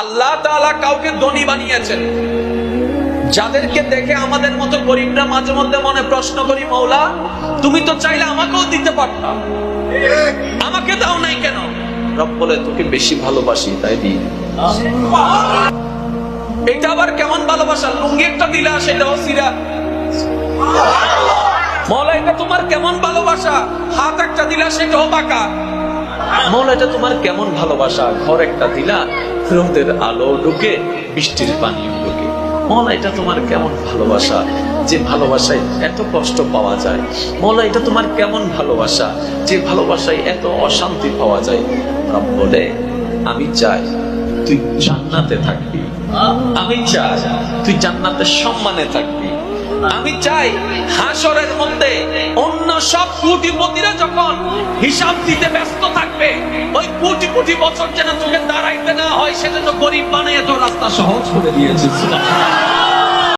আল্লাহ তাআলা কাউকে ধনী বানিয়েছেন, যাদেরকে দেখে আমাদের মতো গরিবরা মাঝে মধ্যে মনে প্রশ্ন করি, মওলা তুমি তো চাইলে আমাকেও দিতে পারতা, আমাকে দাও নাই কেন? রব বলে তোকে বেশি ভালোবাসি তাই দিই। এটা আবার কেমন ভালোবাসা? লুঙ্গি একটা দিলা সেটাও সিরা। মওলা এটা তোমার কেমন ভালোবাসা? হাত একটা দিলা সেটাও বাঁকা। মওলা এটা তোমার কেমন ভালোবাসা? ঘর একটা দিলা, রোদের আলো ঢুকে বৃষ্টির পানি ঢুকে। মওলা এটা তোমার কেমন ভালোবাসা, যে ভালোবাসায় এত কষ্ট পাওয়া যায়। মওলা এটা তোমার কেমন ভালোবাসা, যে ভালোবাসায় এত অশান্তি পাওয়া যায়। রব বলে আমি চাই তুই জান্নাতে থাকবি, আমি চাই তুই জান্নাতের সম্মানে থাকবি, আমি চাই হাসরের মধ্যে অন্য সব কোটিপতিরা যখন হিসাব দিতে ব্যস্ত থাকবে, ওই কোটি কোটি বছর যেন তোকে দাঁড়াইতে না হয়, সেজন্য গরিব বানিয়ে তো রাস্তা সহজ করে দিয়েছে।